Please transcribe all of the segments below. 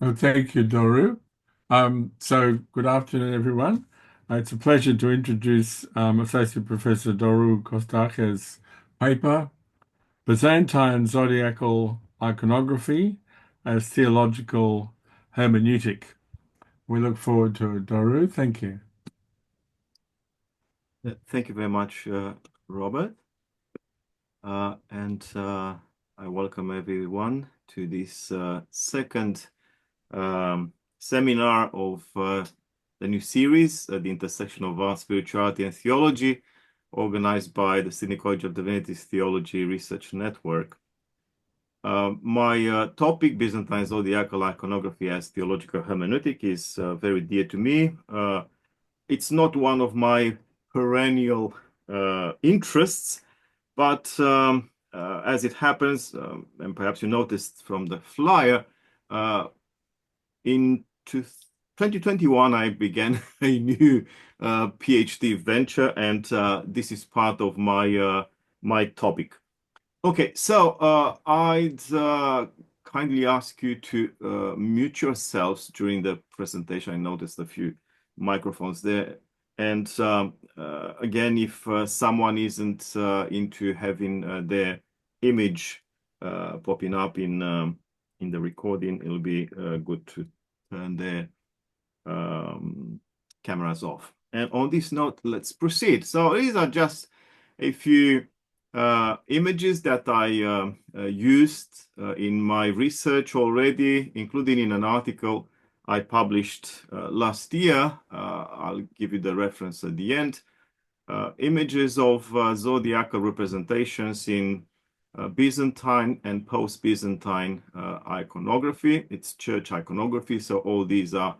Oh, thank you, Doru. So good afternoon, everyone. It's a pleasure to introduce Associate Professor Doru Costache's paper, Byzantine Zodiacal Iconography as Theological Hermeneutic. We look forward to it, Doru. Thank you. Thank you very much, Robert. I welcome everyone to this second seminar of the new series, The Intersection of Art, Spirituality, and Theology, organized by the Sydney College of Divinity's Theology Research Network. My topic, Byzantine Zodiacal Iconography as Theological Hermeneutic, is very dear to me. It's not one of my perennial interests, but as it happens, and perhaps you noticed from the flyer, in 2021, I began a new PhD venture, and this is part of my topic. Okay, so I'd kindly ask you to mute yourselves during the presentation. I noticed a few microphones there. And again, if someone isn't into having their image popping up in the recording, it'll be good to turn their cameras off. And on this note, let's proceed. So these are just a few images that I used in my research already, including in an article I published last year. I'll give you the reference at the end. Images of zodiacal representations in Byzantine and post-Byzantine iconography. It's church iconography, so all these are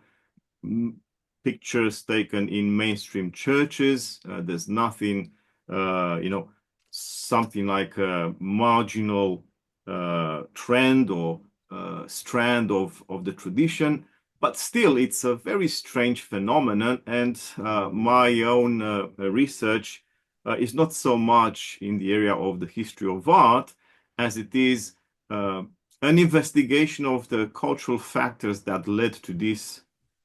pictures taken in mainstream churches. There's nothing, something like a marginal trend or strand of the tradition. But still, it's a very strange phenomenon, and my own research is not so much in the area of the history of art as it is an investigation of the cultural factors that led to this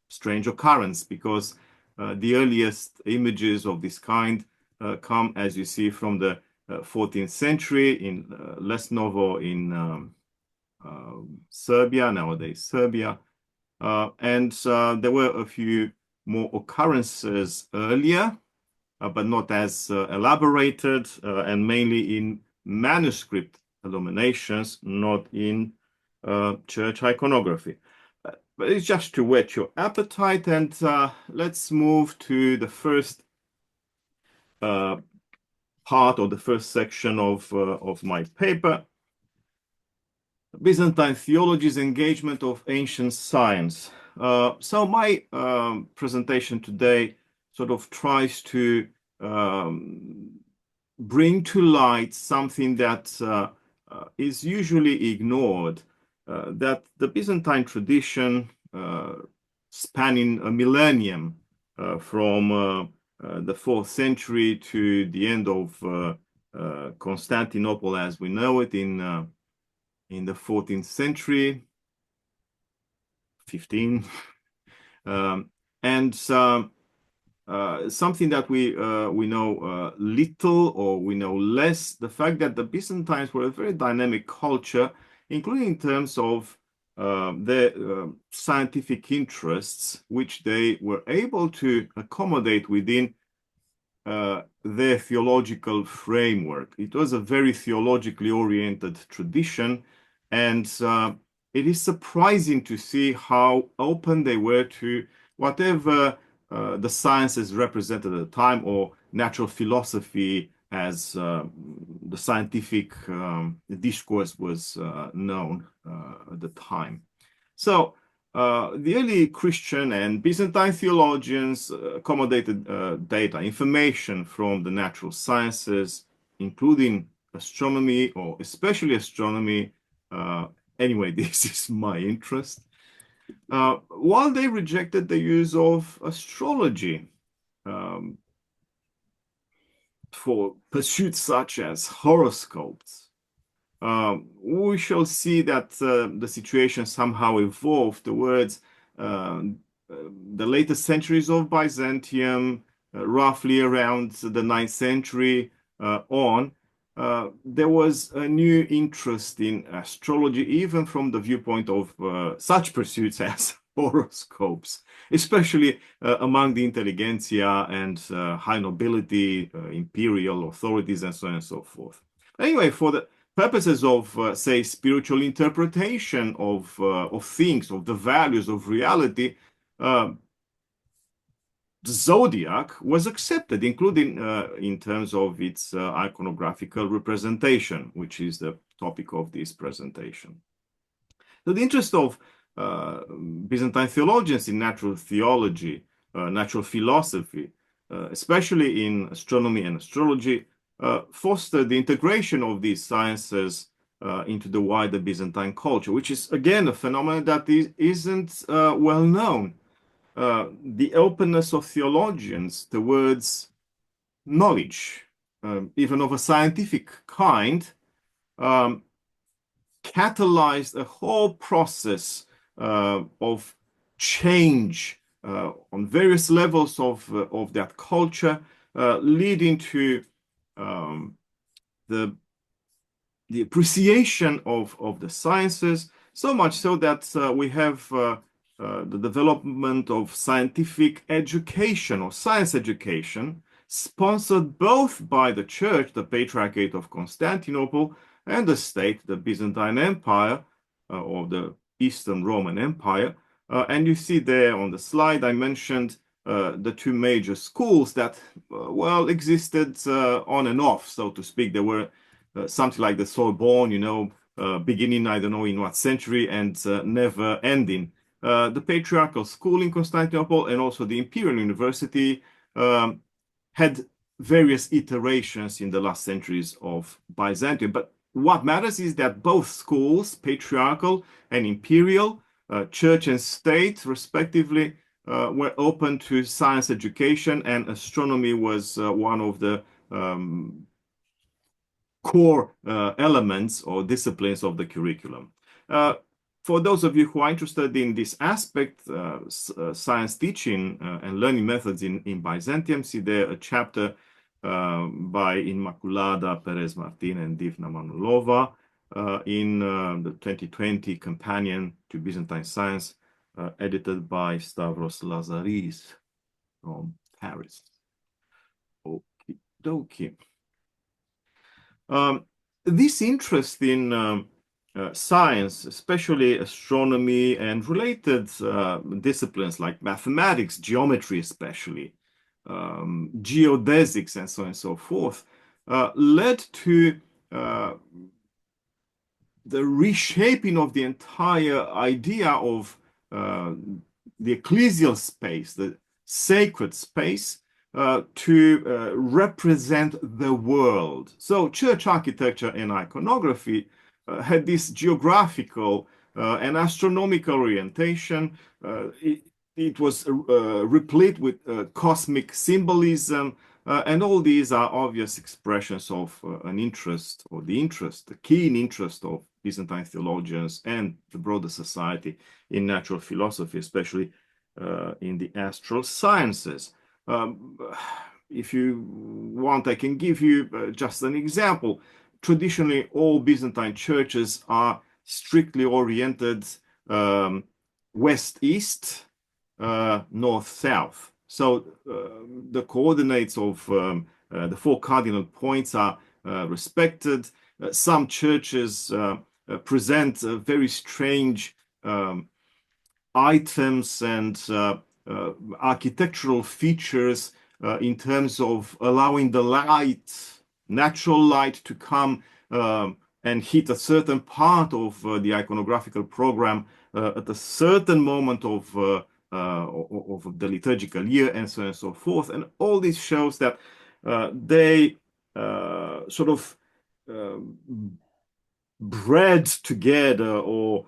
strange occurrence, because the earliest images of this kind come, as you see, from the 14th century in Lesnovo in Serbia, nowadays Serbia. And there were a few more occurrences earlier, but not as elaborated, and mainly in manuscript illuminations, not in church iconography. But it's just to whet your appetite, and let's move to the first part or the first section of my paper, Byzantine Theology's Engagement of Ancient Science. So my presentation today sort of tries to bring to light something that is usually ignored, that the Byzantine tradition spanning a millennium from the 4th century to the end of Constantinople as we know it in the 14th century, 15, and something that we know little or we know less, the fact that the Byzantines were a very dynamic culture, including in terms of their scientific interests, which they were able to accommodate within their theological framework. It was a very theologically oriented tradition, and it is surprising to see how open they were to whatever the sciences represented at the time, or natural philosophy as the scientific discourse was known at the time. So the early Christian and Byzantine theologians accommodated data, information from the natural sciences, including astronomy, or especially astronomy. Anyway, this is my interest. While they rejected the use of astrology for pursuits such as horoscopes. we shall see that the situation somehow evolved towards the later centuries of Byzantium, roughly around the 9th century on. There was a new interest in astrology, even from the viewpoint of such pursuits as horoscopes, especially among the intelligentsia and high nobility, imperial authorities, and so on and so forth. Anyway, for the purposes of, say, spiritual interpretation of things, of the values of reality, uh, the zodiac was accepted, including in terms of its iconographical representation, which is the topic of this presentation. So the interest of Byzantine theologians in natural theology, natural philosophy, especially in astronomy and astrology, fostered the integration of these sciences into the wider Byzantine culture, which is, again, a phenomenon that isn't well known. The openness of theologians towards knowledge, even of a scientific kind, um, catalyzed a whole process of change on various levels of that culture, leading to um, the appreciation of the sciences, so much so that we have the development of scientific education or science education, sponsored both by the Church, the Patriarchate of Constantinople, and the state, the Byzantine Empire, or the Eastern Roman Empire. And you see there on the slide, I mentioned the two major schools that, well, existed on and off, so to speak. There were something like the Sorbonne, beginning, I don't know in what century, and never ending. The Patriarchal School in Constantinople and also the Imperial University had various iterations in the last centuries of Byzantium. But what matters is that both schools, Patriarchal and Imperial, Church and State, respectively, were open to science education, and astronomy was one of the core elements or disciplines of the curriculum. For those of you who are interested in this aspect, science teaching and learning methods in Byzantium, see there a chapter by Immaculada Perez Martin and Divna Manulova in the 2020 Companion to Byzantine Science, edited by Stavros Lazaris from Paris. Okie dokie. This interest in science, especially astronomy and related disciplines like mathematics, geometry especially, geodesics, and so on and so forth, led to the reshaping of the entire idea of the ecclesial space, the sacred space, to represent the world. So church architecture and iconography had this geographical and astronomical orientation. It was replete with cosmic symbolism, and all these are obvious expressions of an interest, or the keen interest of Byzantine theologians and the broader society in natural philosophy, especially in the astral sciences. If you want, I can give you just an example. Traditionally, all Byzantine churches are strictly oriented west-east, north-south. So the coordinates of the four cardinal points are respected. Some churches present very strange items and architectural features in terms of allowing the light, natural light, to come and hit a certain part of the iconographical program at a certain moment of the liturgical year, and so on and so forth. And all this shows that they sort of bred together or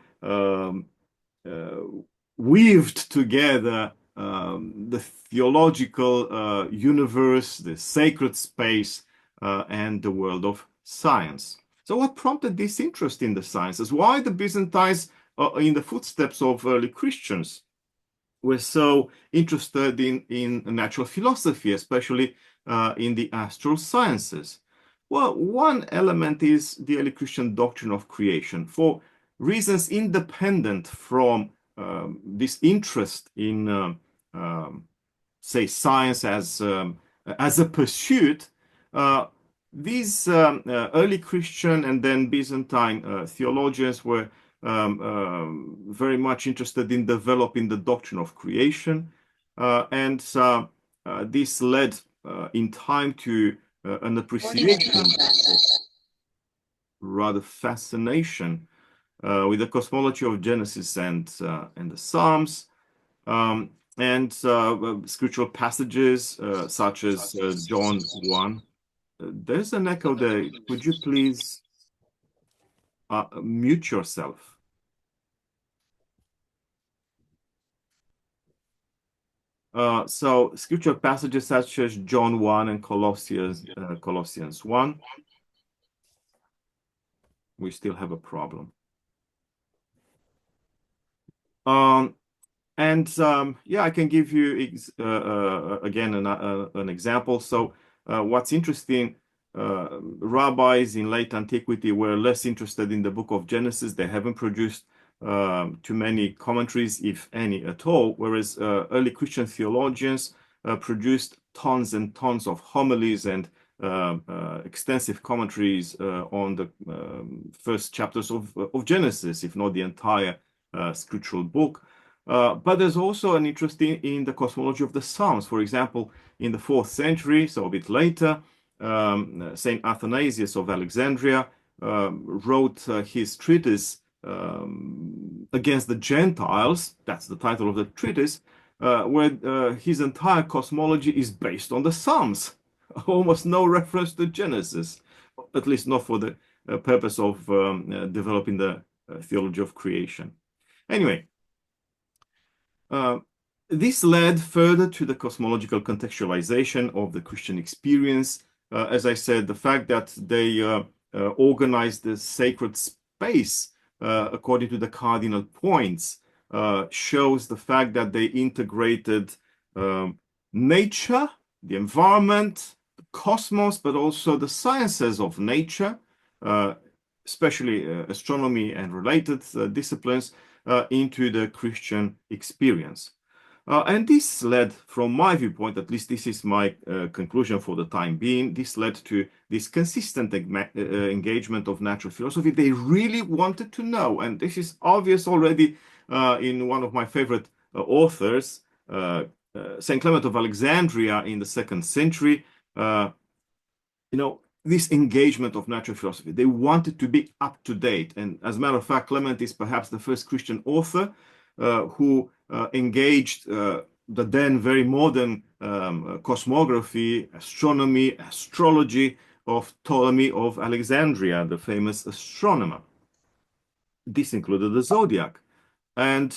weaved together the theological universe, the sacred space, and the world of science. So what prompted this interest in the sciences? Why the Byzantines, in the footsteps of early Christians, were so interested in natural philosophy, especially in the astral sciences? Well, one element is the early Christian doctrine of creation. For reasons independent from this interest in, say, science as a pursuit, these early Christian and then Byzantine theologians were very much interested in developing the doctrine of creation, and this led in time to an appreciation, rather fascination, with the cosmology of Genesis and the Psalms, and scriptural passages such as John 1. There's an echo there. Could you please mute yourself? So scriptural passages such as John 1 and Colossians 1. We still have a problem. Yeah, I can give you again an example. So what's interesting, rabbis in late antiquity were less interested in the book of Genesis. They haven't produced too many commentaries, if any at all, whereas early Christian theologians produced tons and tons of homilies and extensive commentaries on the first chapters of Genesis, if not the entire scriptural book. But there's also an interest in the cosmology of the Psalms. For example, in the 4th century, so a bit later, Saint Athanasius of Alexandria wrote his treatise against the Gentiles. That's the title of the treatise, where his entire cosmology is based on the Psalms. Almost no reference to Genesis, at least not for the purpose of developing the theology of creation. Anyway, this led further to the cosmological contextualization of the Christian experience. As I said, the fact that they organized the sacred space according to the cardinal points shows the fact that they integrated nature, the environment, the cosmos, but also the sciences of nature, especially astronomy and related disciplines, into the Christian experience. And this led, from my viewpoint, at least this is my conclusion for the time being, this led to this consistent engagement of natural philosophy. They really wanted to know, and this is obvious already in one of my favorite authors, Saint Clement of Alexandria in the 2nd century. This engagement of natural philosophy, they wanted to be up to date. And as a matter of fact, Clement is perhaps the first Christian author who engaged the then very modern cosmography, astronomy, astrology of Ptolemy of Alexandria, the famous astronomer. This included the zodiac. And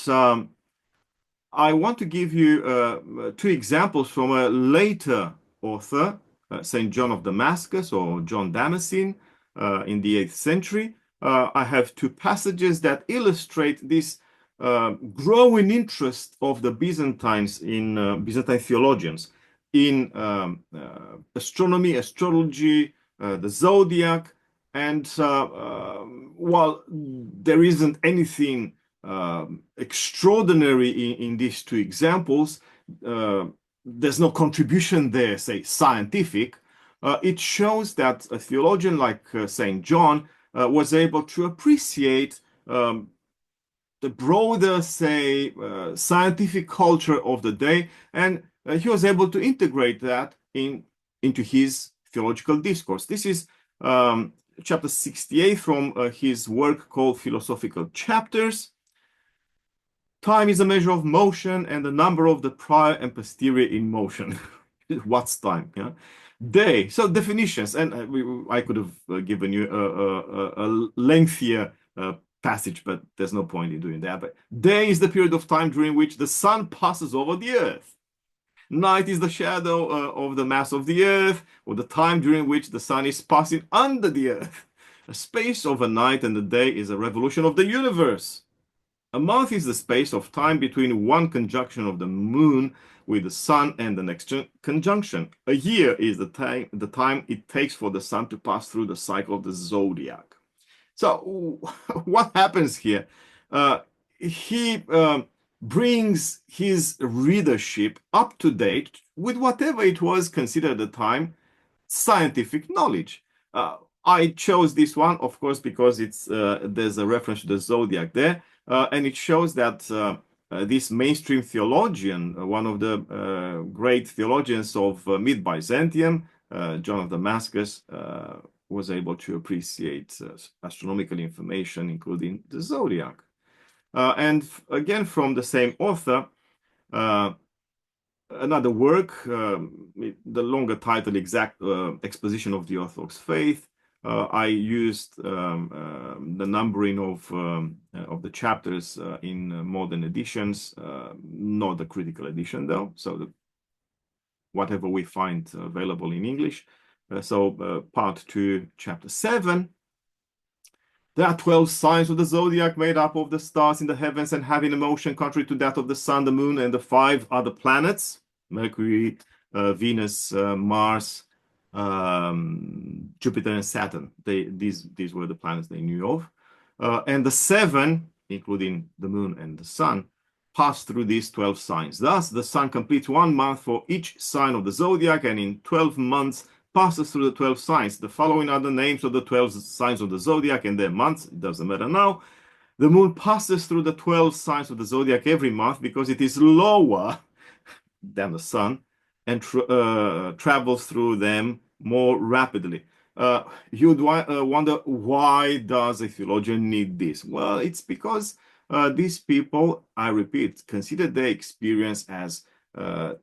I want to give you 2 examples from a later author, St. John of Damascus or John Damascene in the 8th century. I have 2 passages that illustrate this growing interest of the Byzantines in Byzantine theologians in astronomy, astrology, the zodiac, and while there isn't anything extraordinary in these 2 examples, there's no contribution there, say, scientific. It shows that a theologian like St. John was able to appreciate the broader, say, scientific culture of the day, and he was able to integrate that into his theological discourse. This is chapter 68 from his work called Philosophical Chapters. Time is a measure of motion and the number of the prior and posterior in motion. What's time? Yeah. Day. So definitions, and I could have given you a lengthier passage, but there's no point in doing that. But day is the period of time during which the sun passes over the earth. Night is the shadow of the mass of the earth, or the time during which the sun is passing under the earth. A space of a night and a day is a revolution of the universe. A month is the space of time between one conjunction of the moon with the sun and the next conjunction. A year is the time it takes for the sun to pass through the cycle of the zodiac. So what happens here? He brings his readership up to date with whatever it was considered at the time scientific knowledge. I chose this one, of course, because there's a reference to the zodiac there, and it shows that this mainstream theologian, one of the great theologians of mid-Byzantium, John of Damascus, was able to appreciate astronomical information, including the zodiac. And again, from the same author, another work, the longer title, Exact Exposition of the Orthodox Faith. I used the numbering of the chapters in modern editions, not the critical edition though, so whatever we find available in English. So part 2, chapter 7. There are 12 signs of the zodiac made up of the stars in the heavens and having a motion contrary to that of the sun, the moon, and the 5 other planets: Mercury, Venus, Mars, Jupiter, and Saturn. These were the planets they knew of. And the 7, including the moon and the sun, pass through these 12 signs. Thus, the sun completes 1 month for each sign of the zodiac, and in 12 months passes through the 12 signs. The following are the names of the 12 signs of the zodiac and their months. It doesn't matter now. The moon passes through the 12 signs of the zodiac every month because it is lower than the sun and travels through them more rapidly. You'd wonder, why does a theologian need this? Well, it's because these people, I repeat, consider their experience as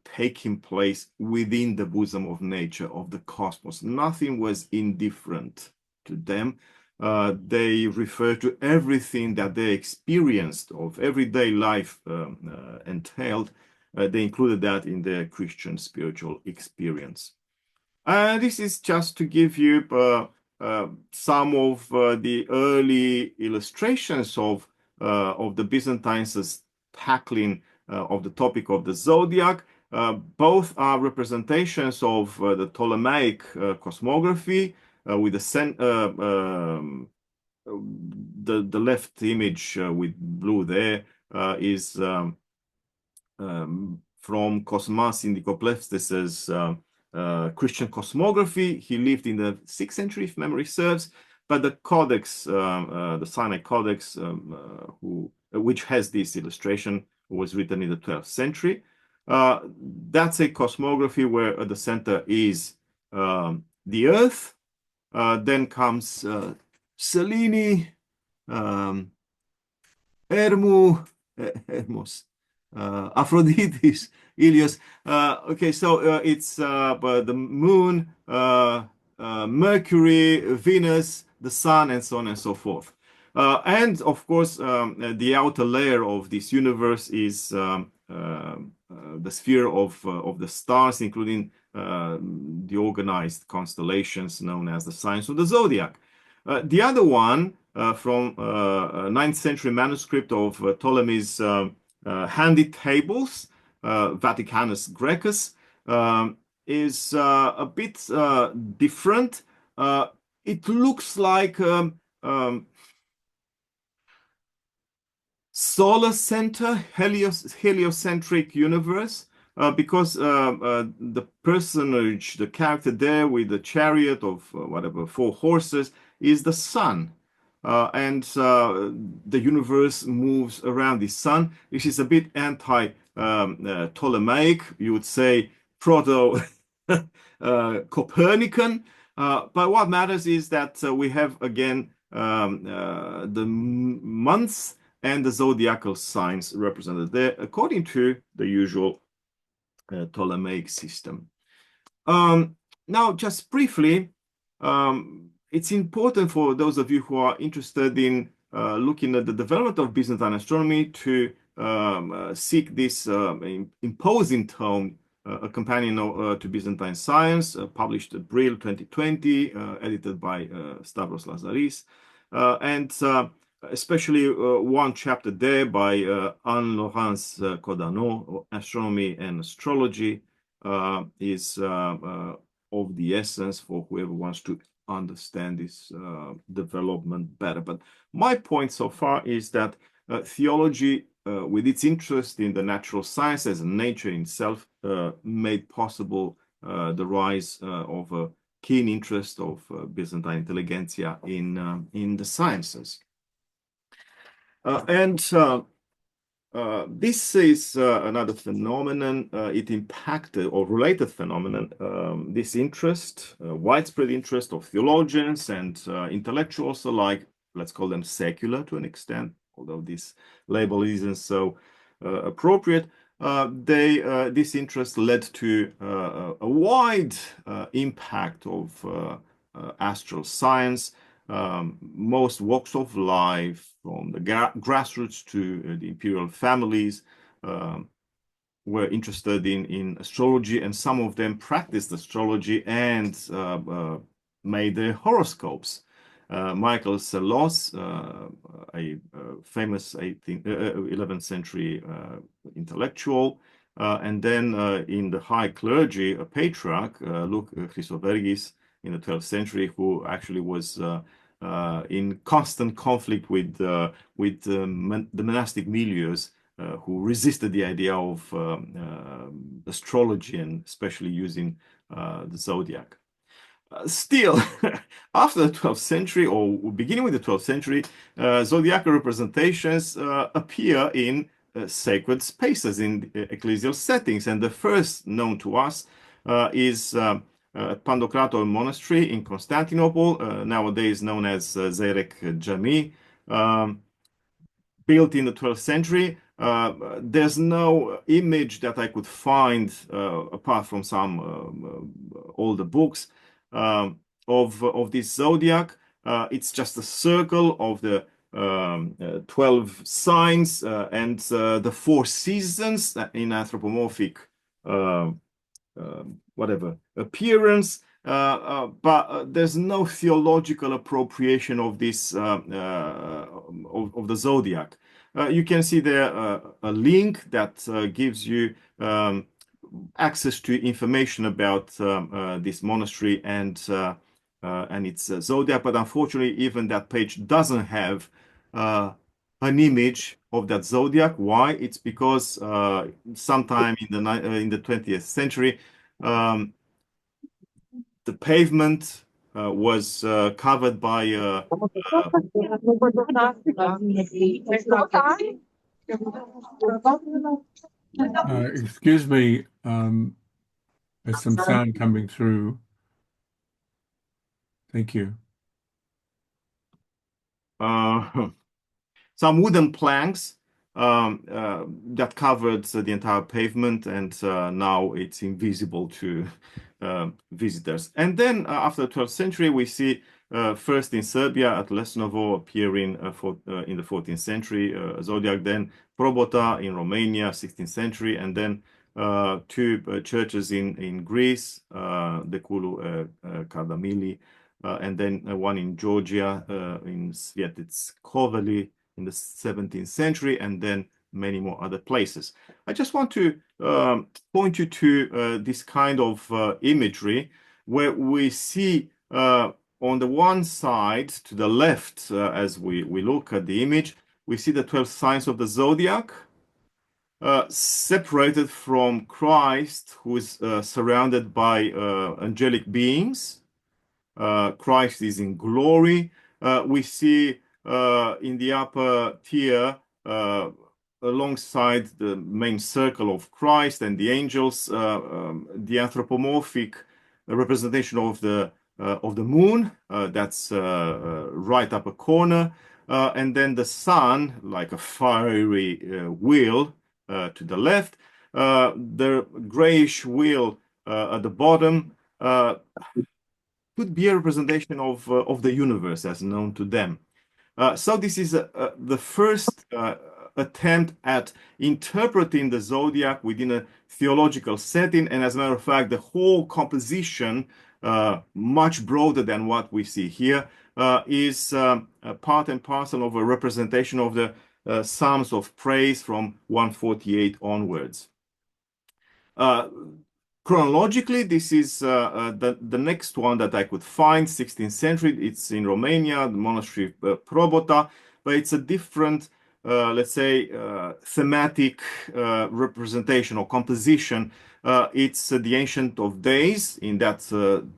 taking place within the bosom of nature, of the cosmos. Nothing was indifferent to them. They refer to everything that they experienced of everyday life entailed. They included that in their Christian spiritual experience. This is just to give you some of the early illustrations of the Byzantines tackling of the topic of the zodiac. Both are representations of the Ptolemaic cosmography, with the left image with blue there is from Cosmas Indicopleustes' Christian cosmography. He lived in the 6th century, if memory serves, but the Codex, the Sinai Codex, which has this illustration, was written in the 12th century. That's a cosmography where at the center is the Earth. Then comes Selene, Hermos, Aphrodite, Helios. Okay, so it's the moon, Mercury, Venus, the sun, and so on and so forth. And of course, the outer layer of this universe is the sphere of the stars, including the organized constellations known as the signs of the zodiac. The other one, from 9th century manuscript of Ptolemy's handy tables, Vaticanus Graecus, is a bit different. It looks like solar center, heliocentric universe, because the personage, the character there with the chariot of whatever 4 horses is the sun. And the universe moves around the sun, which is a bit anti-Ptolemaic, you would say proto-Copernican. But what matters is that we have, again, the months and the zodiacal signs represented there according to the usual Ptolemaic system. Now, just briefly, it's important for those of you who are interested in looking at the development of Byzantine astronomy to seek this imposing tome a companion to Byzantine Science, published April 2020, edited by Stavros Lazaris, and especially one chapter there by Anne-Laurence Codano, Astronomy and Astrology, is of the essence for whoever wants to understand this development better. But my point so far is that theology, with its interest in the natural sciences and nature itself, made possible the rise of a keen interest of Byzantine intelligentsia in the sciences. This is another phenomenon. It impacted or related phenomenon. This interest, widespread interest of theologians and intellectuals alike, let's call them secular to an extent, although this label isn't so appropriate. This interest led to a wide impact of astral science. Most walks of life, from the grassroots to the imperial families, were interested in astrology, and some of them practiced astrology and made their horoscopes. Michael Sellos, a famous 11th century intellectual, and then in the high clergy, a patriarch, Luke Chrysovergis, in the 12th century, who actually was in constant conflict with the monastic milieus, who resisted the idea of astrology and especially using the zodiac. Still, after the 12th century, or beginning with the 12th century, zodiacal representations appear in sacred spaces, in ecclesial settings. And the first known to us is Pandokrator Monastery in Constantinople, nowadays known as Zeyrek Jami, built in the 12th century. There's no image that I could find, apart from some older books, of this zodiac. It's just a circle of the 12 signs and the 4 seasons in anthropomorphic whatever appearance, but there's no theological appropriation of this of the zodiac. You can see there a link that gives you access to information about this monastery and its zodiac, but unfortunately, even that page doesn't have an image of that zodiac. Why? It's because sometime in the 20th century, the pavement was covered by excuse me, there's some sound coming through. Thank you. Some wooden planks that covered the entire pavement, and now it's invisible to visitors. And then after the 12th century, we see first in Serbia at Lesnovo appearing in the 14th century zodiac, then Probota in Romania, 16th century, and then 2 churches in Greece, Deculu Kardamili, and then one in Georgia, in Svietetskoveli in the 17th century, and then many more other places. I just want to point you to this kind of imagery where we see on the one side, to the left, as we look at the image, we see the 12 signs of the zodiac, separated from Christ, who is surrounded by angelic beings. Christ is in glory. We see in the upper tier, alongside the main circle of Christ and the angels, the anthropomorphic representation of the moon. That's right upper corner, and then the sun, like a fiery wheel to the left. The grayish wheel at the bottom could be a representation of the universe as known to them. So this is the first attempt at interpreting the zodiac within a theological setting. And as a matter of fact, the whole composition, much broader than what we see here, is a part and parcel of a representation of the Psalms of Praise from 148 onwards. Chronologically, this is the next one that I could find, 16th century. It's in Romania, the monastery Probota, but it's a different, let's say, thematic representation or composition. It's the Ancient of Days in that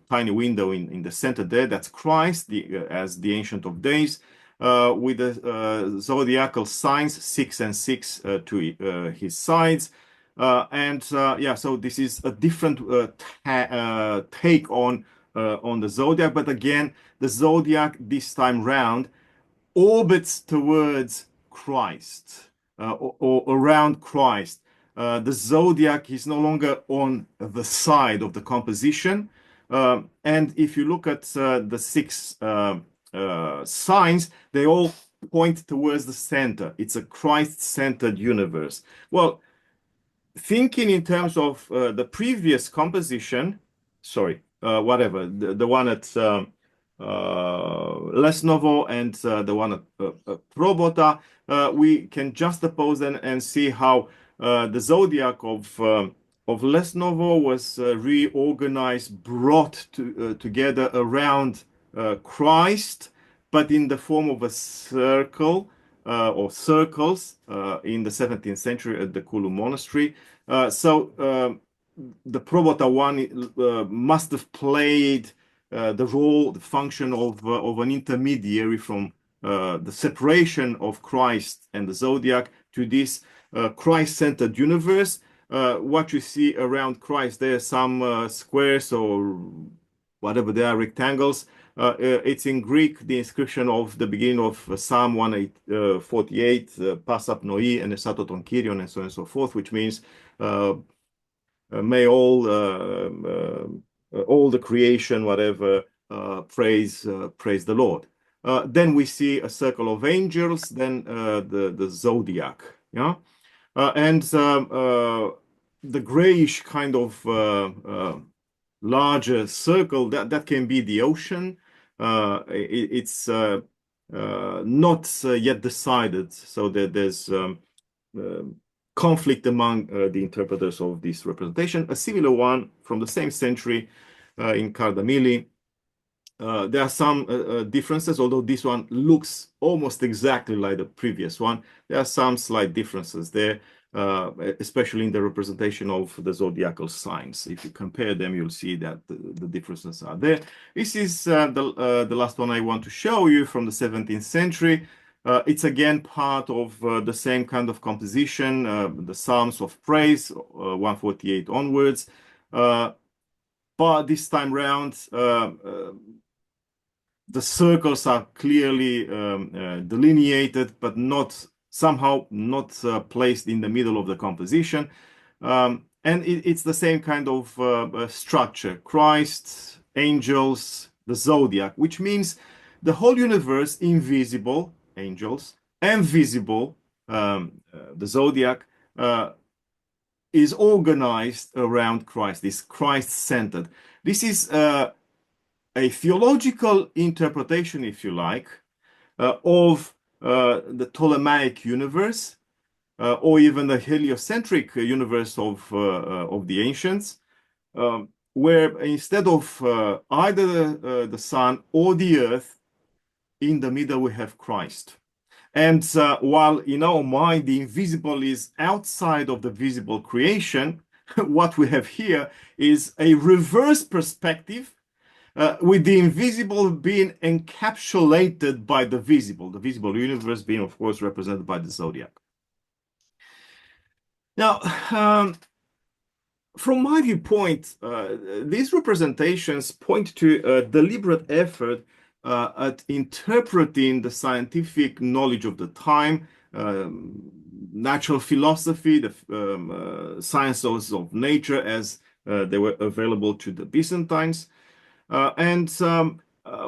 tiny window in the center there. That's Christ as the Ancient of Days, with the zodiacal signs 6 and 6 to his sides. Yeah, so this is a different take on the zodiac, but again, the zodiac this time round orbits towards Christ or around Christ. The zodiac is no longer on the side of the composition, and if you look at the 6 signs, they all point towards the center. It's a Christ-centered universe. Well, thinking in terms of the previous composition, the one at Lesnovo and the one at Probota, we can juxtapose them and see how the zodiac of Lesnovo was reorganized, brought together around Christ, but in the form of a circle or circles in the 17th century at the Kulu monastery. So the Probota one must have played the role, the function of an intermediary from the separation of Christ and the zodiac to this Christ-centered universe. What you see around Christ, there are some squares or whatever they are, rectangles. It's in Greek, the inscription of the beginning of Psalm 148, Pasap Noi and Esato ton Kyrion, and so on and so forth, which means may all the creation, whatever, praise the Lord. Then we see a circle of angels, then the zodiac, yeah, and the grayish kind of larger circle that can be the ocean. It's not yet decided, so that there's conflict among the interpreters of this representation. A similar one from the same century in Cardamili. There are some differences, although this one looks almost exactly like the previous one. There are some slight differences there, especially in the representation of the zodiacal signs. If you compare them, you'll see that the differences are there. This is the last one I want to show you from the 17th century. It's again part of the same kind of composition, the Psalms of Praise, 148 onwards. But this time round, the circles are clearly delineated, but somehow not placed in the middle of the composition. And it's the same kind of structure: Christ, angels, the zodiac, which means the whole universe, invisible, angels, and visible, the zodiac, is organized around Christ, is Christ-centered. This is a theological interpretation, if you like, of the Ptolemaic universe, or even the heliocentric universe of the ancients, where instead of either the sun or the earth, in the middle we have Christ. And while in our mind the invisible is outside of the visible creation, what we have here is a reverse perspective, with the invisible being encapsulated by the visible universe being, of course, represented by the zodiac. Now, from my viewpoint, these representations point to a deliberate effort at interpreting the scientific knowledge of the time, natural philosophy, the sciences of nature as they were available to the Byzantines. And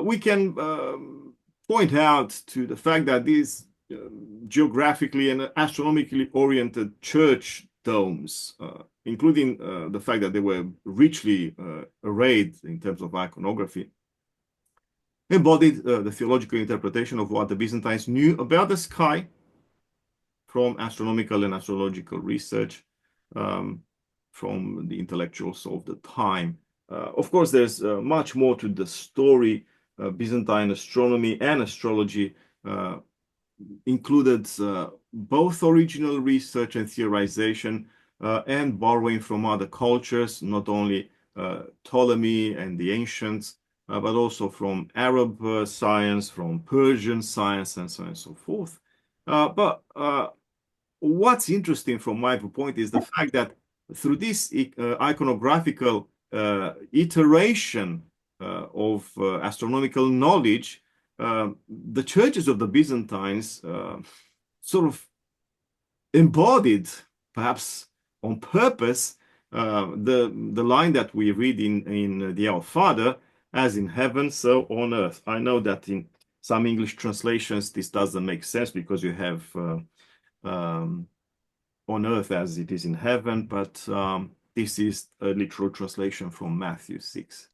we can point out to the fact that these geographically and astronomically oriented church domes, including the fact that they were richly arrayed in terms of iconography, embodied the theological interpretation of what the Byzantines knew about the sky from astronomical and astrological research, from the intellectuals of the time. Of course, there's much more to the story. Byzantine astronomy and astrology included both original research and theorization and borrowing from other cultures, not only Ptolemy and the ancients, but also from Arab science, from Persian science, and so on and so forth. But what's interesting from my point is the fact that through this iconographical iteration of astronomical knowledge, the churches of the Byzantines sort of embodied, perhaps on purpose, the line that we read in the Our Father, as in heaven, so on earth. I know that in some English translations this doesn't make sense because you have on earth as it is in heaven, but this is a literal translation from Matthew 6.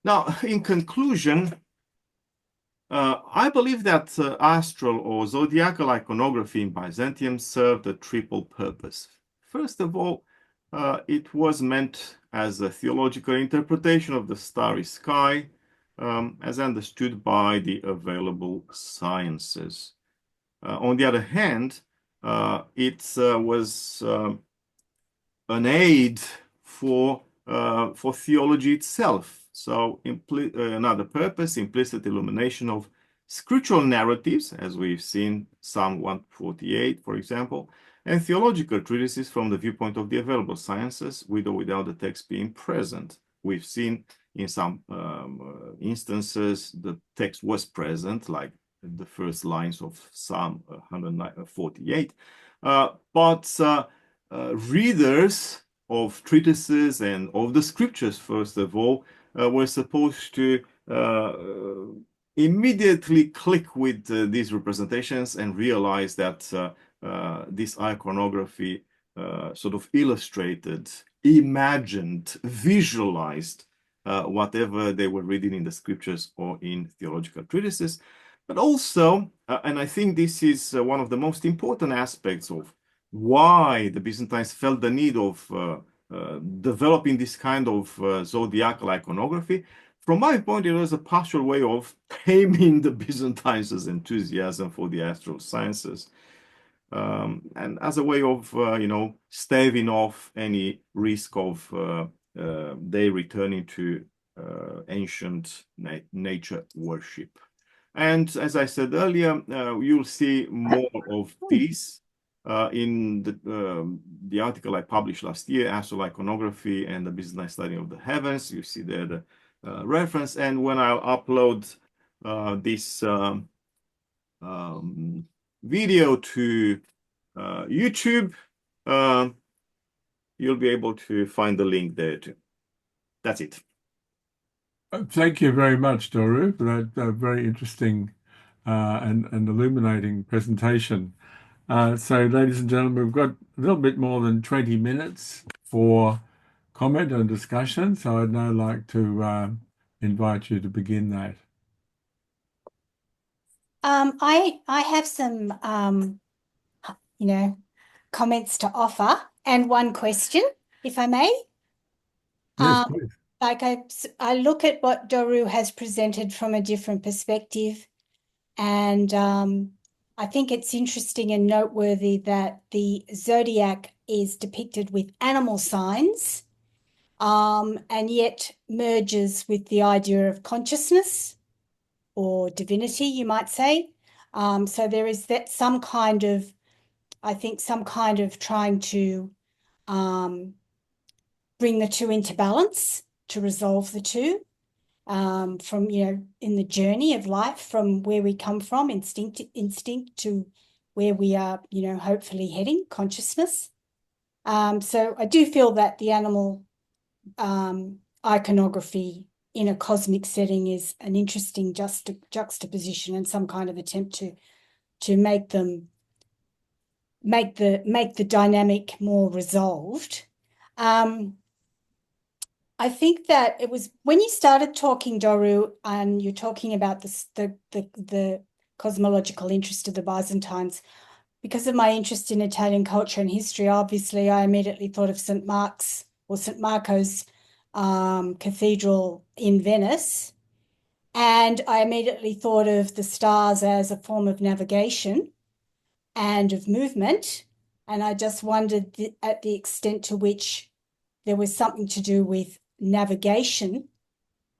Now, in conclusion, I believe that astral or zodiacal iconography in Byzantium served a triple purpose. First of all, it was meant as a theological interpretation of the starry sky, as understood by the available sciences. On the other hand, it was an aid for theology itself. So another purpose, implicit illumination of scriptural narratives, as we've seen Psalm 148, for example, and theological treatises from the viewpoint of the available sciences, with or without the text being present. We've seen in some instances the text was present, like the first lines of Psalm 148, but readers of treatises and of the scriptures, first of all, were supposed to immediately click with these representations and realize that this iconography sort of illustrated, imagined, visualized whatever they were reading in the scriptures or in theological treatises. But also, and I think this is one of the most important aspects of why the Byzantines felt the need of developing this kind of zodiacal iconography. From my point, it was a partial way of taming the Byzantines' enthusiasm for the astral sciences, and as a way of, staving off any risk of they returning to ancient nature worship. And as I said earlier, you'll see more of this in the article I published last year, Astral Iconography and the Byzantine Study of the Heavens. You see there the reference. And when I'll upload this video to YouTube, you'll be able to find the link there too. That's it. Thank you very much, Doru, for that very interesting and illuminating presentation. So, ladies and gentlemen, we've got a little bit more than 20 minutes for comment and discussion. So I'd now like to invite you to begin that. I have some, comments to offer and one question, if I may. Yes, please. Like I look at what Doru has presented from a different perspective, and I think it's interesting and noteworthy that the zodiac is depicted with animal signs, and yet merges with the idea of consciousness or divinity, you might say. So there is that some kind of trying to bring the two into balance, to resolve the two, from, in the journey of life, from where we come from, instinct to where we are, hopefully heading, consciousness. So I do feel that the animal iconography in a cosmic setting is an interesting juxtaposition and some kind of attempt to to make the dynamic more resolved. I think that it was when you started talking, Doru, and you're talking about the cosmological interest of the Byzantines. Because of my interest in Italian culture and history, obviously, I immediately thought of St. Mark's or St. Marco's Cathedral in Venice. And I immediately thought of the stars as a form of navigation and of movement. And I just wondered at the extent to which there was something to do with navigation,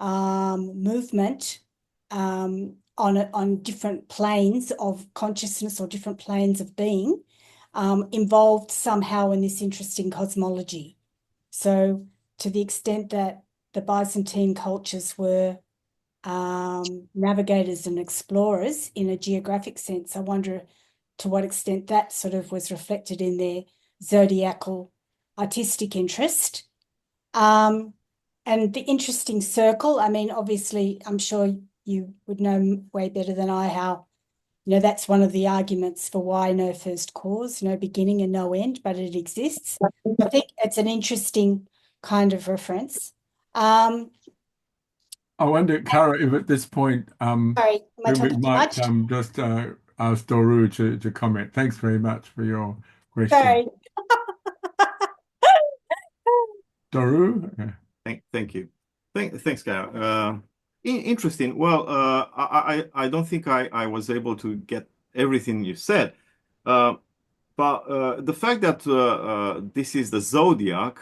movement, on different planes of consciousness or different planes of being, involved somehow in this interesting cosmology. So to the extent that the Byzantine cultures were navigators and explorers in a geographic sense, I wonder to what extent that sort of was reflected in their zodiacal artistic interest. And the interesting circle, I mean, obviously, I'm sure you would know way better than I how, that's one of the arguments for why no first cause, no beginning and no end, but it exists. I think it's an interesting kind of reference. I wonder, Cara, if at this point Sorry, am I we talking too might much? just ask Doru to comment. Thanks very much for your question. Sorry. Doru? Thank you. Thanks, Cara. Interesting. Well, I don't think I was able to get everything you said, but the fact that this is the zodiac,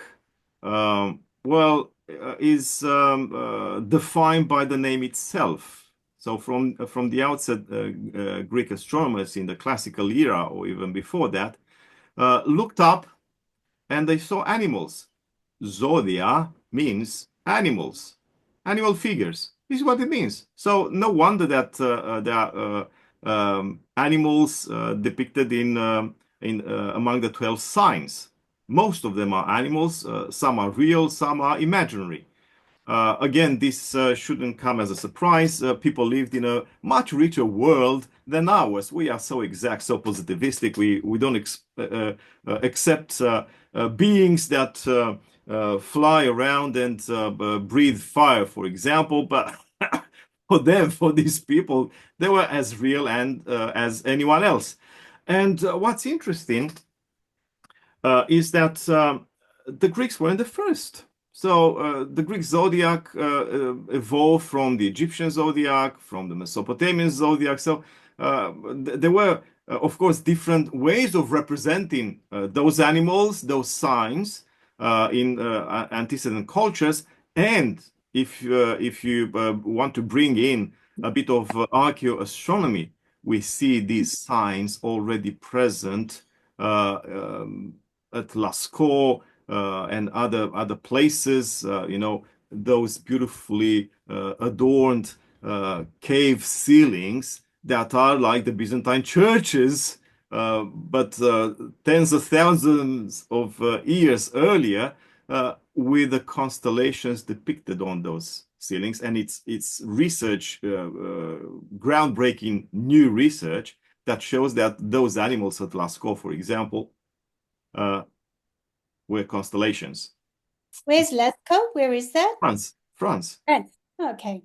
well, is defined by the name itself. So from the outset, Greek astronomers in the classical era or even before that looked up and they saw animals. Zodia means animals, animal figures. This is what it means. So no wonder that there are animals depicted in among the 12 signs. Most of them are animals. Some are real, some are imaginary. Again, this shouldn't come as a surprise. People lived in a much richer world than ours. We are so exact, so positivistic. We don't accept beings that fly around and breathe fire, for example. But for them, for these people, they were as real and as anyone else. And what's interesting is that the Greeks weren't the first. So the Greek zodiac evolved from the Egyptian zodiac, from the Mesopotamian zodiac. So there were, of course, different ways of representing those animals, those signs in antecedent cultures. And if you want to bring in a bit of archaeoastronomy, we see these signs already present at Lascaux and other places, those beautifully adorned cave ceilings that are like the Byzantine churches, but tens of thousands of years earlier, with the constellations depicted on those ceilings. And it's research, groundbreaking new research that shows that those animals at Lascaux, for example, were constellations. Where's Lascaux? Where is that? France. France. Okay.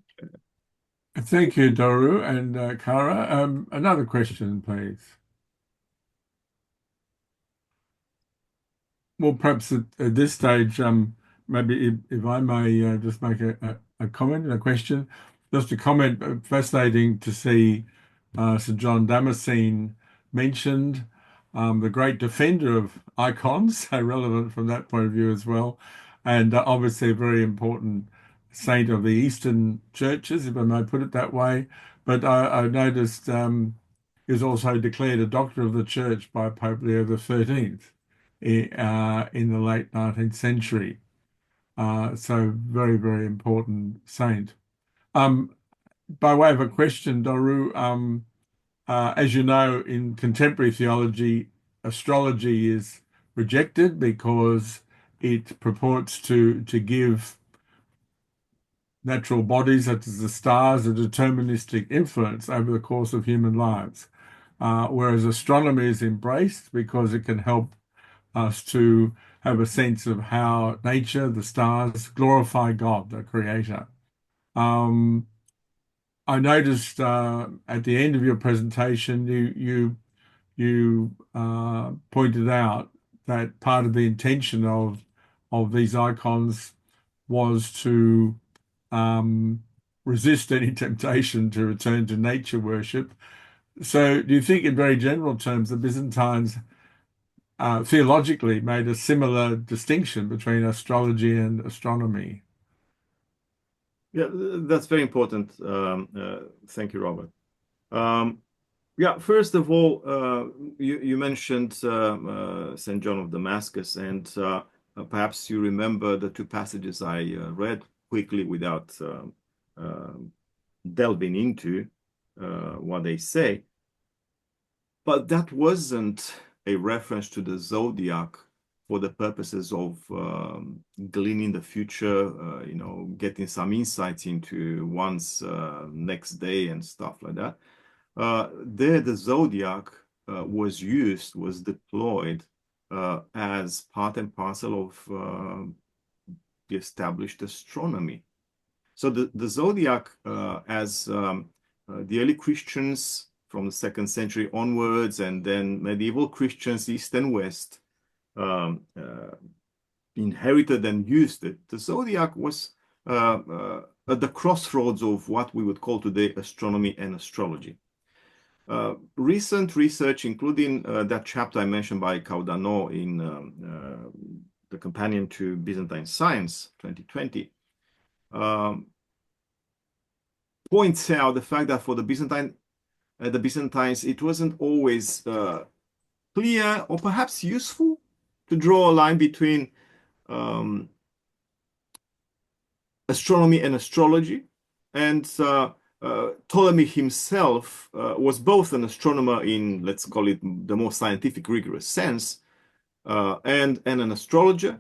Thank you, Doru and Cara. Another question, please. Well, perhaps at this stage, maybe if I may just make a comment and a question. Just a comment, fascinating to see Sir John Damascene mentioned, the great defender of icons, so relevant from that point of view as well, and obviously a very important saint of the Eastern churches, if I may put it that way. But I noticed he was also declared a doctor of the church by Pope Leo XIII in the late 19th century. So very, very important saint. By way of a question, Doru, as you know, in contemporary theology, astrology is rejected because it purports to give natural bodies such as the stars a deterministic influence over the course of human lives. whereas astronomy is embraced because it can help us to have a sense of how nature, the stars, glorify God, the Creator. I noticed at the end of your presentation, you pointed out that part of the intention of these icons was to resist any temptation to return to nature worship. So, do you think, in very general terms, the Byzantines theologically made a similar distinction between astrology and astronomy? Yeah, that's very important. Thank you, Robert. Yeah, first of all, you mentioned St. John of Damascus, and perhaps you remember the two passages I read quickly without delving into what they say. But that wasn't a reference to the zodiac for the purposes of gleaning the future, getting some insights into one's next day and stuff like that. There, the zodiac was deployed as part and parcel of the established astronomy. So the zodiac, as the early Christians from the 2nd century onwards, and then medieval Christians, East and West, inherited and used it. The zodiac was at the crossroads of what we would call today astronomy and astrology. Recent research, including that chapter I mentioned by Caudano in the Companion to Byzantine Science 2020, points out the fact that for the Byzantines, it wasn't always clear or perhaps useful to draw a line between astronomy and astrology. And Ptolemy himself was both an astronomer in, let's call it, the more scientific, rigorous sense, and an astrologer.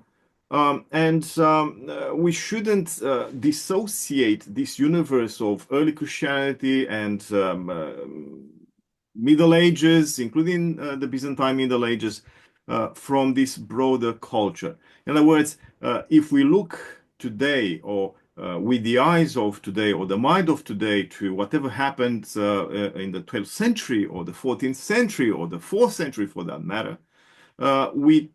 We shouldn't dissociate this universe of early Christianity and Middle Ages, including the Byzantine Middle Ages, from this broader culture. In other words, if we look today, or with the eyes of today, or the mind of today, to whatever happened in the 12th century, or the 14th century, or the 4th century for that matter, we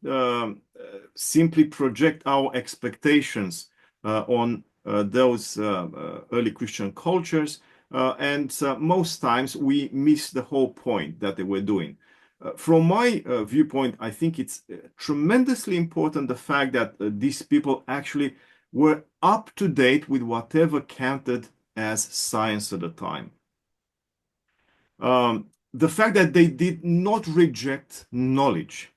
simply project our expectations on those early Christian cultures, and most times we miss the whole point that they were doing. From my viewpoint, I think it's tremendously important, the fact that these people actually were up to date with whatever counted as science at the time. The fact that they did not reject knowledge.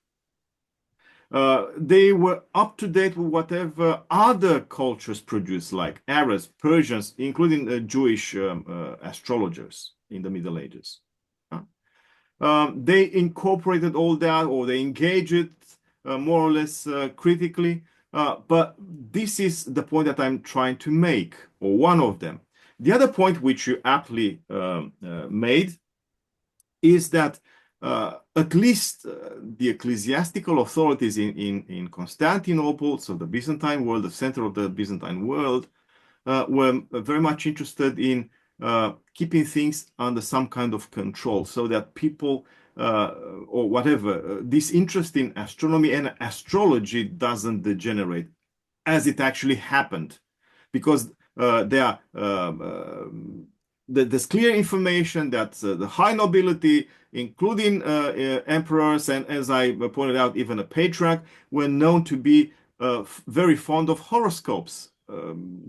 They were up to date with whatever other cultures produced, like Arabs, Persians, including Jewish astrologers in the Middle Ages. They incorporated all that, or they engaged it more or less critically. But this is the point that I'm trying to make, or one of them. The other point which you aptly made is that at least the ecclesiastical authorities in Constantinople, so the Byzantine world, the center of the Byzantine world, were very much interested in keeping things under some kind of control, so that people or whatever, this interest in astronomy and astrology doesn't degenerate, as it actually happened, because there's clear information that the high nobility, including emperors, and as I pointed out, even a patriarch, were known to be very fond of horoscopes.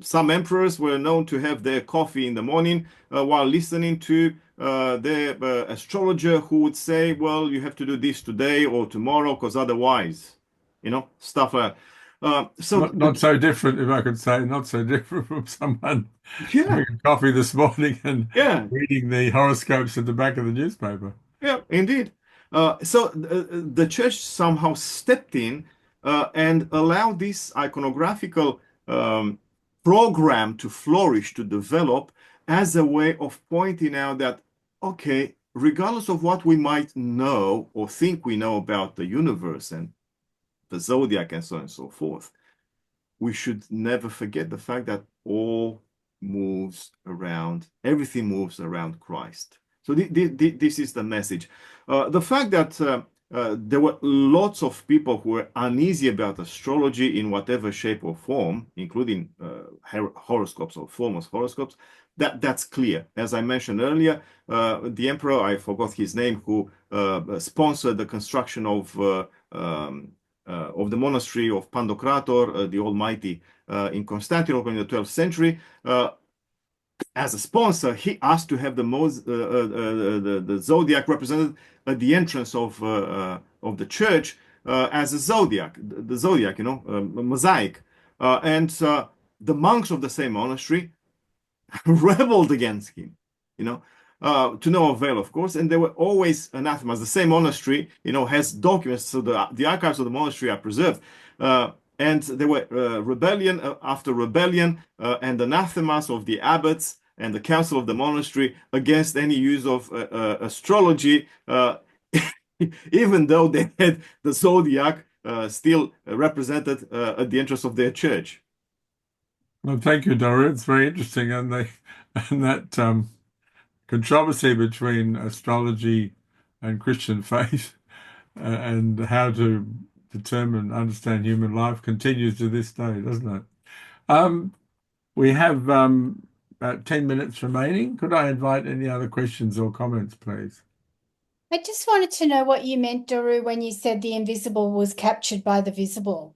Some emperors were known to have their coffee in the morning while listening to their astrologer, who would say, well, you have to do this today or tomorrow, because otherwise, stuff like that. So not so different, if I could say, not so different from someone drinking coffee this morning and reading the horoscopes at the back of the newspaper. Yeah, indeed. So the church somehow stepped in and allowed this iconographical program to flourish, to develop, as a way of pointing out that, okay, regardless of what we might know or think we know about the universe and the zodiac and so on and so forth, we should never forget the fact that everything moves around Christ. So this is the message. The fact that there were lots of people who were uneasy about astrology in whatever shape or form, including horoscopes or forms of horoscopes, that's clear. As I mentioned earlier, the emperor, I forgot his name, who sponsored the construction of the monastery of Pantocrator, the Almighty, in Constantinople in the 12th century. As a sponsor, he asked to have the zodiac represented at the entrance of the church as a zodiac, the zodiac, a mosaic. And the monks of the same monastery rebelled against him, to no avail, of course, and there were always anathemas. The same monastery, has documents, so the archives of the monastery are preserved. And there were rebellion after rebellion and anathemas of the abbots and the council of the monastery against any use of astrology, even though they had the zodiac still represented at the entrance of their church. Well, thank you, Doru. It's very interesting, and that controversy between astrology and Christian faith and how to determine, understand human life continues to this day, doesn't it? We have about 10 minutes remaining. Could I invite any other questions or comments, please? I just wanted to know what you meant, Doru, when you said the invisible was captured by the visible.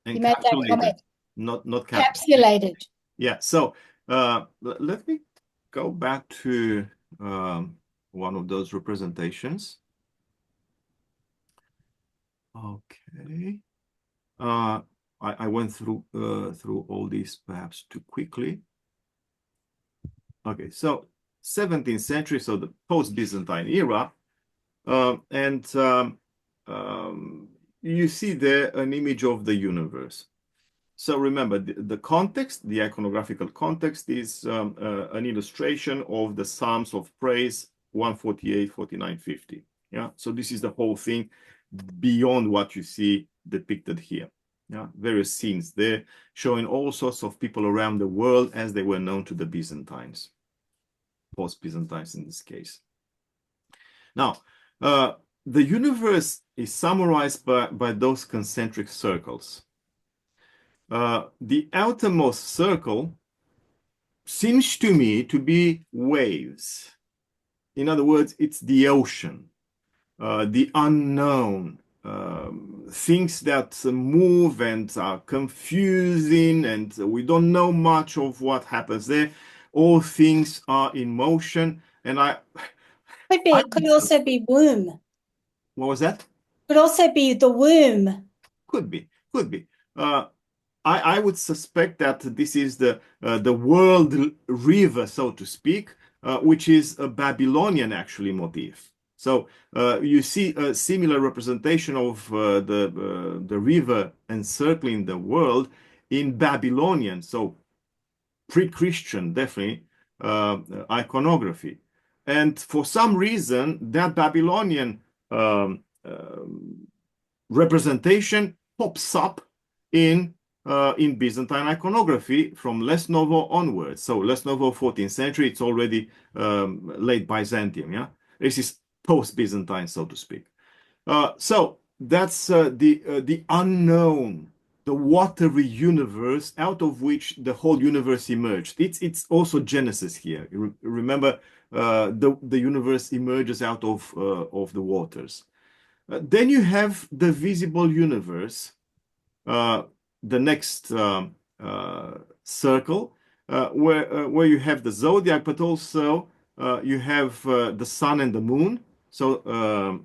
You made that comment. Not Encapsulated. Yeah. So let me go back to one of those representations. Okay. I went through all these perhaps too quickly. Okay, so 17th century, so the post-Byzantine era, and you see there an image of the universe. So remember, the context, the iconographical context, is an illustration of the Psalms of Praise 148, 49, 50. Yeah, so this is the whole thing beyond what you see depicted here. Yeah, various scenes there showing all sorts of people around the world as they were known to the Byzantines, post-Byzantines in this case. Now, the universe is summarized by those concentric circles. The outermost circle seems to me to be waves. In other words, it's the ocean, the unknown, things that move and are confusing, and we don't know much of what happens there. All things are in motion, and Could also be womb. What was that? Could also be the womb. Could be. I would suspect that this is the world river, so to speak, which is a Babylonian actually motif. So you see a similar representation of the river encircling the world in Babylonian, so pre-Christian, definitely, iconography. And for some reason, that Babylonian representation pops up in Byzantine iconography from less Novo onwards. So less Novo, 14th century, it's already late Byzantium. Yeah, this is post-Byzantine, so to speak. So that's the unknown, the watery universe out of which the whole universe emerged. It's also Genesis here. Remember, the universe emerges out of the waters. Then you have the visible universe, the next circle, where you have the zodiac, but also you have the sun and the moon. So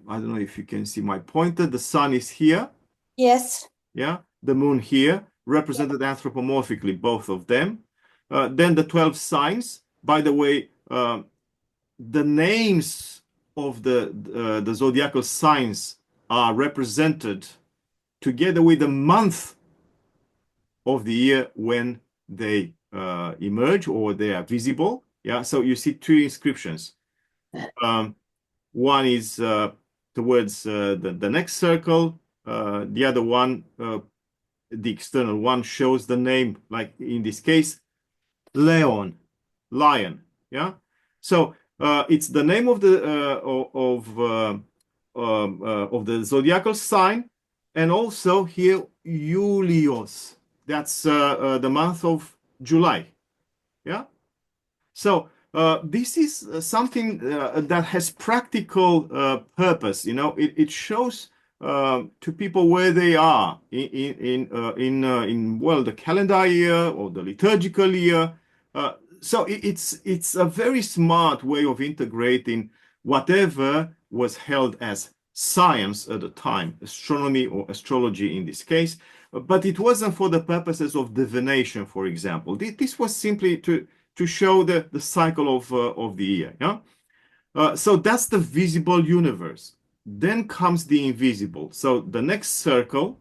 I don't know if you can see my pointer. The sun is here. Yes. Yeah. The moon here, represented anthropomorphically, both of them. Then the 12 signs. By the way, the names of the zodiacal signs are represented together with the month of the year when they emerge or they are visible. Yeah, so you see two inscriptions. One is towards the next circle. The other one, the external one, shows the name, like in this case, Leon, lion. Yeah. So it's the name of the of the zodiacal sign, and also here Julius. That's the month of July. Yeah. So this is something that has practical purpose. You know, it shows to people where they are in well, the calendar year or the liturgical year. So it's a very smart way of integrating whatever was held as science at the time, astronomy or astrology in this case. But it wasn't for the purposes of divination, for example. This was simply to show the cycle of the year. Yeah. So that's the visible universe. Then comes the invisible. So the next circle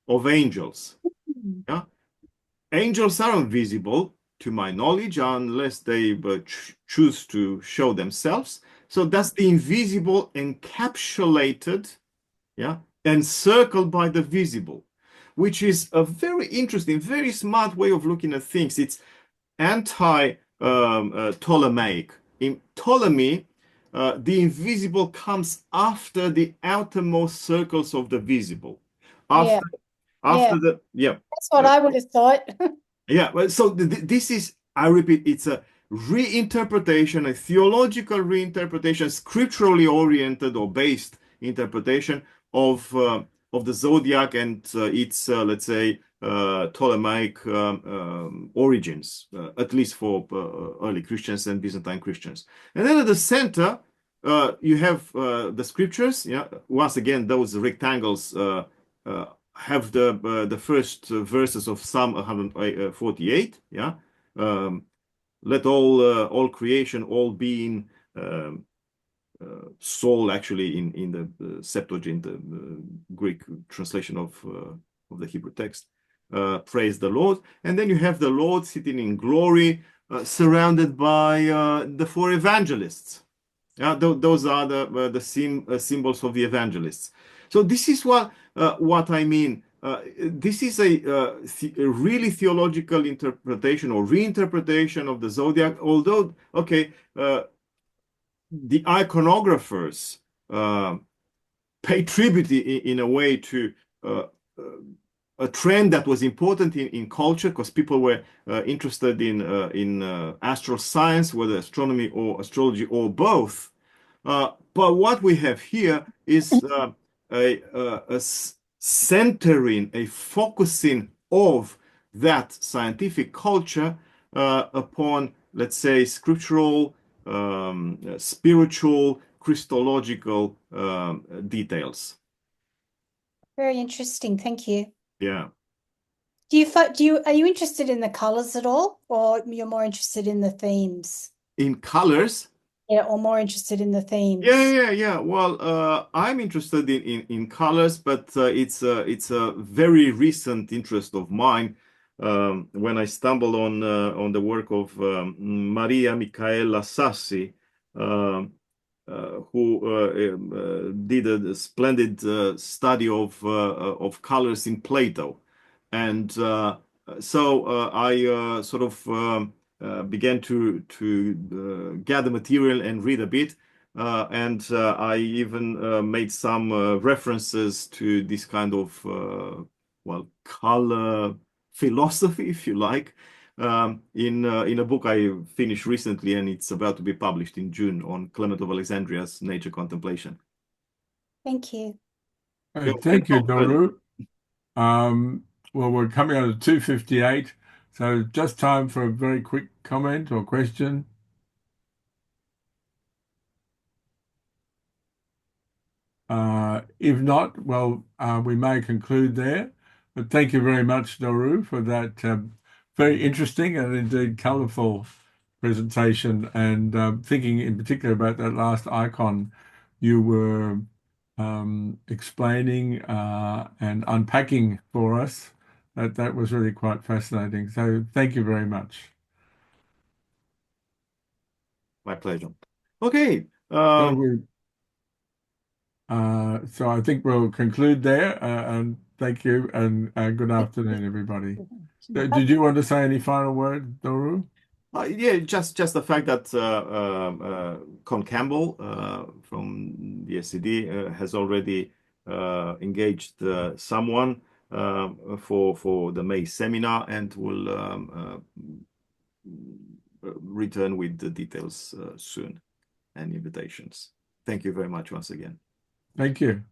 of angels. Yeah. Angels are invisible to my knowledge unless they choose to show themselves. So that's the invisible encapsulated, yeah, encircled by the visible, which is a very interesting, very smart way of looking at things. It's anti-Ptolemaic. In Ptolemy, the invisible comes after the outermost circles of the visible. Yeah, After yeah. the yeah. That's what I would have thought. Yeah, well, so this is, I repeat, it's a reinterpretation, a theological reinterpretation, scripturally oriented or based interpretation of the zodiac and its, let's say, Ptolemaic origins, at least for early Christians and Byzantine Christians. And then at the center, you have the scriptures. Yeah, once again, those rectangles have the first verses of Psalm 148. Yeah, let all creation, all being, soul, actually in the Septuagint, the Greek translation of the Hebrew text, praise the Lord. And then you have the Lord sitting in glory, surrounded by the four evangelists. Yeah, those are the symbols of the evangelists. So this is what I mean. This is a really theological interpretation or reinterpretation of the zodiac. Although, okay, the iconographers pay tribute in a way to uh, a trend that was important in culture, because people were interested in astral science, whether astronomy or astrology or both. But what we have here is a centering, a focusing of that scientific culture upon, let's say, scriptural, spiritual, Christological details. Very interesting. Thank you. Yeah. Are you interested in the colors at all, or you're more interested in the themes? In colors. Yeah, or more interested in the themes. Yeah. Well, I'm interested in colors, but it's a very recent interest of mine. When I stumbled on the work of Maria Michaela Sassi, who did a splendid study of colors in Plato, and so I sort of began to gather material and read a bit. And I even made some references to this kind of, well, color philosophy, if you like, in a book I finished recently, and it's about to be published in June, on Clement of Alexandria's Nature Contemplation. Thank you. Thank you, Doru. Well, we're coming on to 2:58, so just time for a very quick comment or question. If not, well, we may conclude there. But thank you very much, Doru, for that very interesting and indeed colourful presentation, and thinking in particular about that last icon you were explaining and unpacking for us. That was really quite fascinating. So thank you very much. My pleasure. Okay. So I think we'll conclude there. And thank you, and good afternoon, everybody. Did you want to say any final words, Doru? Yeah, just the fact that Con Campbell from the SCD has already engaged someone for the May seminar, and will return with the details soon and invitations. Thank you very much once again. Thank you.